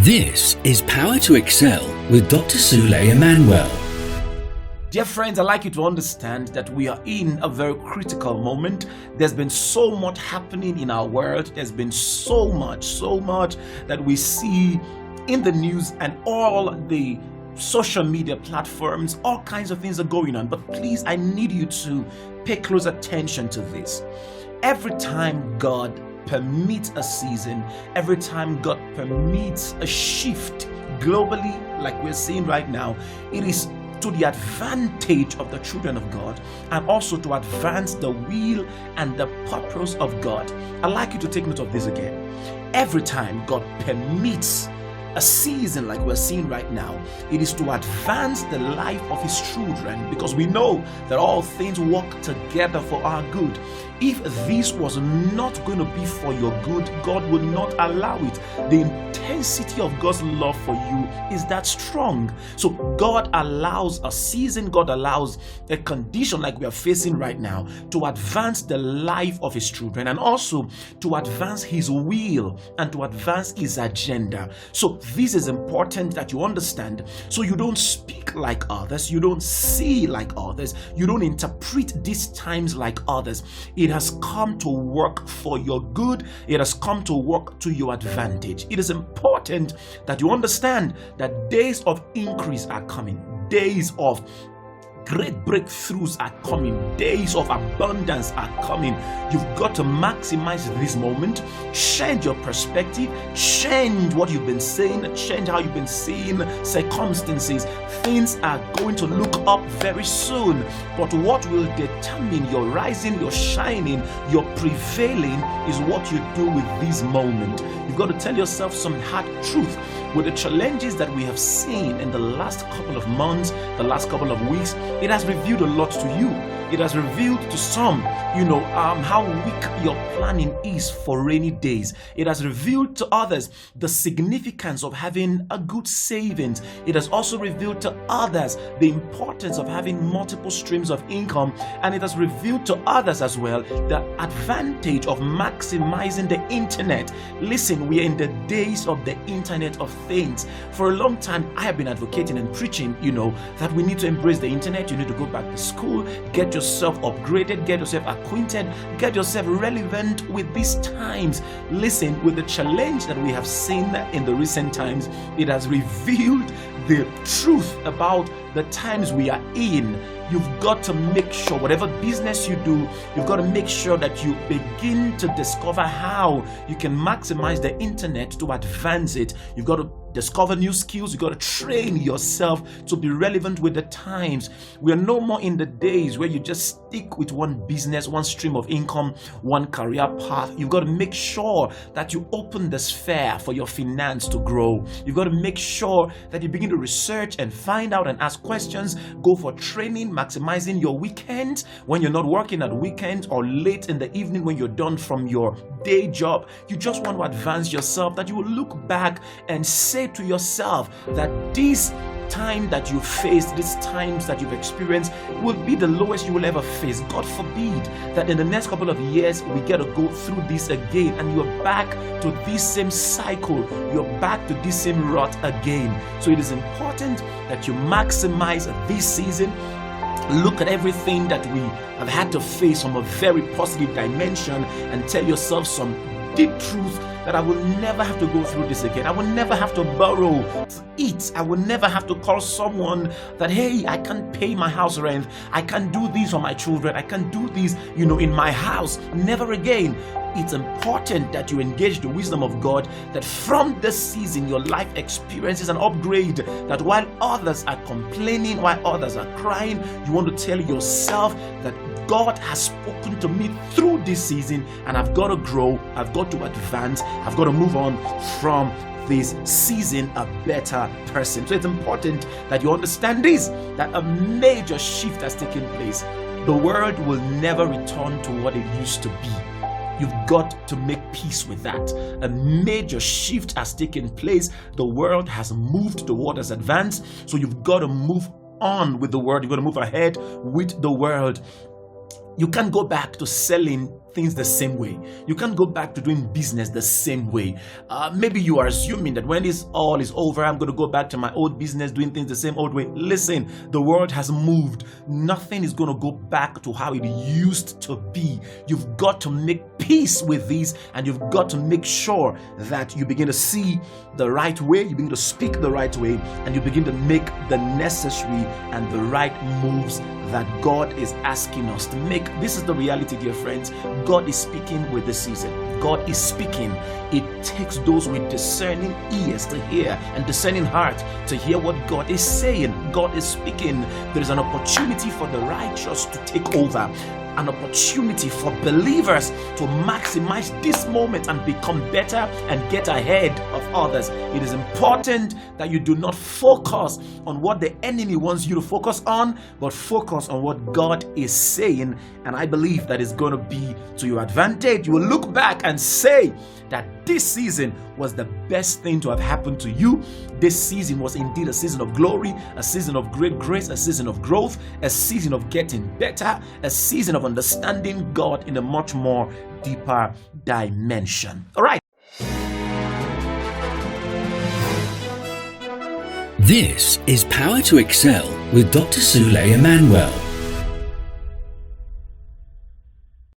This is Power to Excel with Dr. Sule Emmanuel. Dear friends, I'd like you to understand that we are in a very critical moment. There's been so much happening in our world. There's been so much that we see in the news and all the social media platforms. All kinds of things are going on. But please, I need you to pay close attention to this. Every time God permits a season, every time God permits a shift globally, like we're seeing right now, it is to the advantage of the children of God and also to advance the will and the purpose of God. I'd like you to take note of this again. Every time God permits a season like we're seeing right now, it is to advance the life of his children, because we know that all things work together for our good. If this was not going to be for your good, God would not allow it. The intensity of God's love for you is that strong. So God allows a season, God allows a condition like we are facing right now to advance the life of his children and also to advance his will and to advance his agenda. So this is important that you understand, so you don't speak like others, you don't see like others, you don't interpret these times like others. It has come to work for your good. It has come to work to your advantage. It is important that you understand that days of increase are coming, days of great breakthroughs are coming, days of abundance are coming. You've got to maximize this moment, change your perspective, change what you've been saying, change how you've been seeing circumstances. Things are going to look up very soon, but what will determine your rising, your shining, your prevailing is what you do with this moment. You've got to tell yourself some hard truth. With the challenges that we have seen in the last couple of months, the last couple of weeks, it has revealed a lot to you. It has revealed to some, how weak your planning is for rainy days. It has revealed to others the significance of having a good savings. It has also revealed to others the importance of having multiple streams of income. And it has revealed to others as well the advantage of maximizing the internet. Listen, we are in the days of the internet of things. For a long time, I have been advocating and preaching, that we need to embrace the internet. You need to go back to school, get yourself upgraded, get yourself acquainted, get yourself relevant with these times. Listen, with the challenge that we have seen in the recent times, it has revealed the truth about the times we are in. You've got to make sure, whatever business you do, you've got to make sure that you begin to discover how you can maximize the internet to advance it. You've got to discover new skills. You've got to train yourself to be relevant with the times. We are no more in the days where you just stick with one business, one stream of income, one career path. You've got to make sure that you open the sphere for your finance to grow. You've got to make sure that you begin to research and find out and ask questions. Go for training, maximizing your weekends when you're not working at weekends or late in the evening when you're done from your day job. You just want to advance yourself, that you will look back and say to yourself that this time that you faced, these times that you've experienced, will be the lowest you will ever face. God forbid that in the next couple of years we get to go through this again and you're back to this same cycle, you're back to this same rut again. So it is important that you maximize this season. Look at everything that we have had to face from a very positive dimension and tell yourself some deep truth, that I will never have to go through this again. I will never have to borrow to eat. I will never have to call someone that, hey, I can't pay my house rent. I can't do this for my children. I can't do this, in my house. Never again. It's important that you engage the wisdom of God, that from this season your life experiences an upgrade, that while others are complaining, while others are crying, you want to tell yourself that God has spoken to me through this season and I've got to grow, I've got to advance, I've got to move on from this season a better person. So it's important that you understand this, that a major shift has taken place. The world will never return to what it used to be. You've got to make peace with that. A major shift has taken place. The world has moved, the world has advanced. So you've got to move on with the world. You've got to move ahead with the world. You can't go back to selling things the same way. You can't go back to doing business the same way. Maybe you are assuming that when this all is over, I'm going to go back to my old business, doing things the same old way. Listen, the world has moved. Nothing is going to go back to how it used to be. You've got to make peace with these, and you've got to make sure that you begin to see the right way, you begin to speak the right way, and you begin to make the necessary and the right moves that God is asking us to make. This is the reality, dear friends. God is speaking with the season. God is speaking. It takes those with discerning ears to hear and discerning heart to hear what God is saying. God is speaking. There is an opportunity for the righteous to take over, an opportunity for believers to maximize this moment and become better and get ahead of others. It is important that you do not focus on what the enemy wants you to focus on, but focus on what God is saying. And I believe that is going to be to your advantage. You will look back and say that this season was the best thing to have happened to you. This season was indeed a season of glory, a season of great grace, a season of growth, a season of getting better, a season of understanding God in a much more deeper dimension. All right. This is Power to Excel with Dr. Sule Emmanuel.